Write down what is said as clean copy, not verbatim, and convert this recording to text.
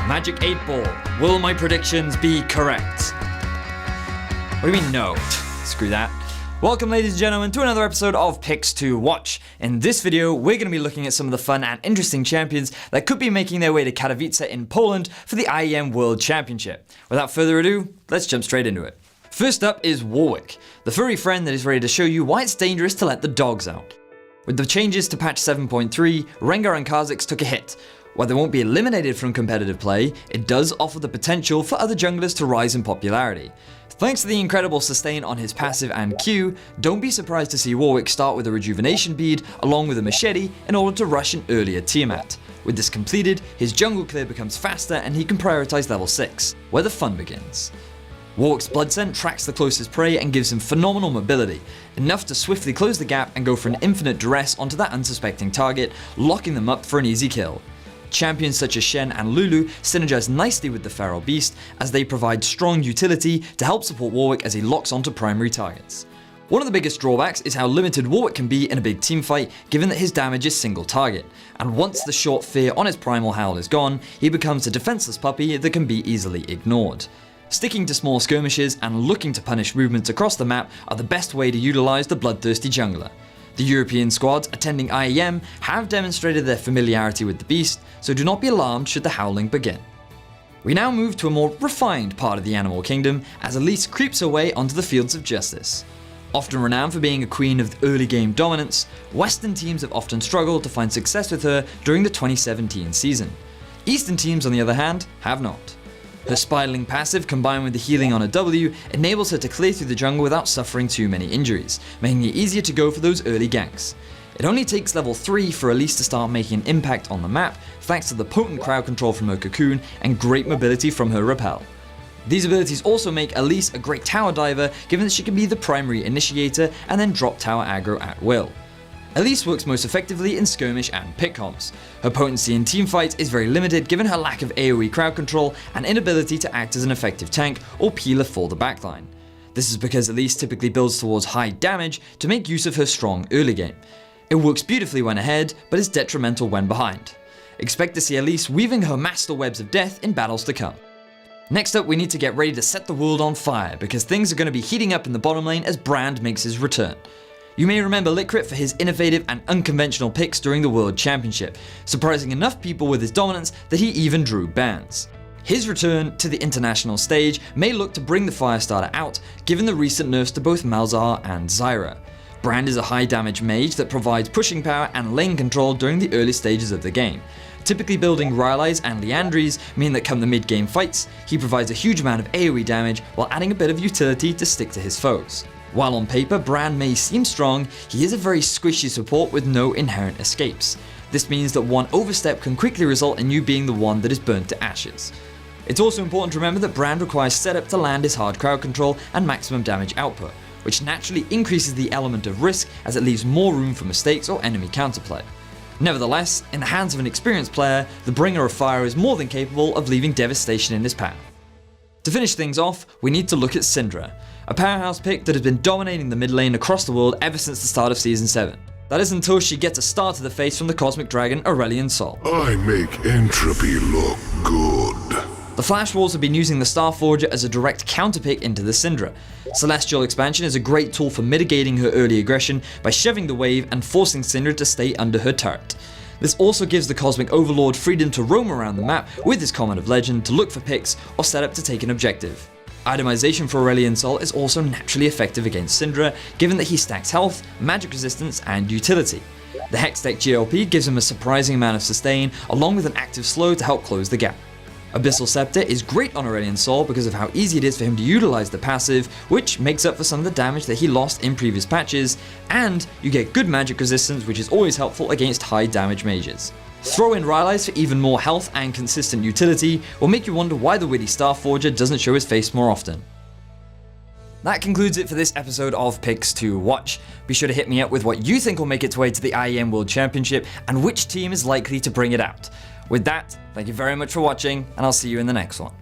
Magic 8 Ball. Will my predictions be correct? What do you mean no? Screw that. Welcome ladies and gentlemen to another episode of Picks to Watch. In this video, we're going to be looking at some of the fun and interesting champions that could be making their way to Katowice in Poland for the IEM World Championship. Without further ado, let's jump straight into it. First up is Warwick, the furry friend that is ready to show you why it's dangerous to let the dogs out. With the changes to patch 7.3, Rengar and Kha'Zix took a hit. While they won't be eliminated from competitive play, it does offer the potential for other junglers to rise in popularity. Thanks to the incredible sustain on his passive and Q, don't be surprised to see Warwick start with a rejuvenation bead along with a machete in order to rush an earlier Tiamat. With this completed, his jungle clear becomes faster and he can prioritize level 6, where the fun begins. Warwick's Blood Scent tracks the closest prey and gives him phenomenal mobility, enough to swiftly close the gap and go for an infinite duress onto that unsuspecting target, locking them up for an easy kill. Champions such as Shen and Lulu synergize nicely with the Feral Beast as they provide strong utility to help support Warwick as he locks onto primary targets. One of the biggest drawbacks is how limited Warwick can be in a big teamfight given that his damage is single target, and once the short fear on his primal howl is gone, he becomes a defenseless puppy that can be easily ignored. Sticking to small skirmishes and looking to punish movements across the map are the best way to utilize the bloodthirsty jungler. The European squads attending IEM have demonstrated their familiarity with the beast, so do not be alarmed should the howling begin. We now move to a more refined part of the animal kingdom as Elise creeps her way onto the fields of justice. Often renowned for being a queen of early game dominance, Western teams have often struggled to find success with her during the 2017 season. Eastern teams, on the other hand, have not. Her spiraling passive combined with the healing on a W enables her to clear through the jungle without suffering too many injuries, making it easier to go for those early ganks. It only takes level 3 for Elise to start making an impact on the map thanks to the potent crowd control from her cocoon and great mobility from her rappel. These abilities also make Elise a great tower diver given that she can be the primary initiator and then drop tower aggro at will. Elise works most effectively in skirmish and pick comps. Her potency in teamfights is very limited given her lack of AoE crowd control and inability to act as an effective tank or peeler for the backline. This is because Elise typically builds towards high damage to make use of her strong early game. It works beautifully when ahead, but is detrimental when behind. Expect to see Elise weaving her master webs of death in battles to come. Next up, we need to get ready to set the world on fire because things are going to be heating up in the bottom lane as Brand makes his return. You may remember Licrit for his innovative and unconventional picks during the World Championship, surprising enough people with his dominance that he even drew bans. His return to the international stage may look to bring the Firestarter out, given the recent nerfs to both Malzahar and Zyra. Brand is a high damage mage that provides pushing power and lane control during the early stages of the game. Typically building Rylai's and Liandry's mean that come the mid-game fights, he provides a huge amount of AoE damage while adding a bit of utility to stick to his foes. While on paper Brand may seem strong, he is a very squishy support with no inherent escapes. This means that one overstep can quickly result in you being the one that is burnt to ashes. It's also important to remember that Brand requires setup to land his hard crowd control and maximum damage output, which naturally increases the element of risk as it leaves more room for mistakes or enemy counterplay. Nevertheless, in the hands of an experienced player, the Bringer of Fire is more than capable of leaving devastation in his path. To finish things off, we need to look at Syndra, a powerhouse pick that has been dominating the mid lane across the world ever since the start of Season 7. That is until she gets a star to the face from the Cosmic Dragon Aurelion Sol. I make entropy look good. The Flash Wolves have been using the Starforger as a direct counterpick into the Syndra. Celestial Expansion is a great tool for mitigating her early aggression by shoving the wave and forcing Syndra to stay under her turret. This also gives the Cosmic Overlord freedom to roam around the map with his Common of Legend to look for picks or set up to take an objective. Itemization for Aurelion Sol is also naturally effective against Syndra, given that he stacks health, magic resistance, and utility. The Hextech GLP gives him a surprising amount of sustain, along with an active slow to help close the gap. Abyssal Scepter is great on Aurelion Sol because of how easy it is for him to utilize the passive, which makes up for some of the damage that he lost in previous patches, and you get good magic resistance, which is always helpful against high damage mages. Throw in Rylai's for even more health and consistent utility will make you wonder why the witty Starforger doesn't show his face more often. That concludes it for this episode of Picks to Watch. Be sure to hit me up with what you think will make its way to the IEM World Championship and which team is likely to bring it out. With that, thank you very much for watching, and I'll see you in the next one.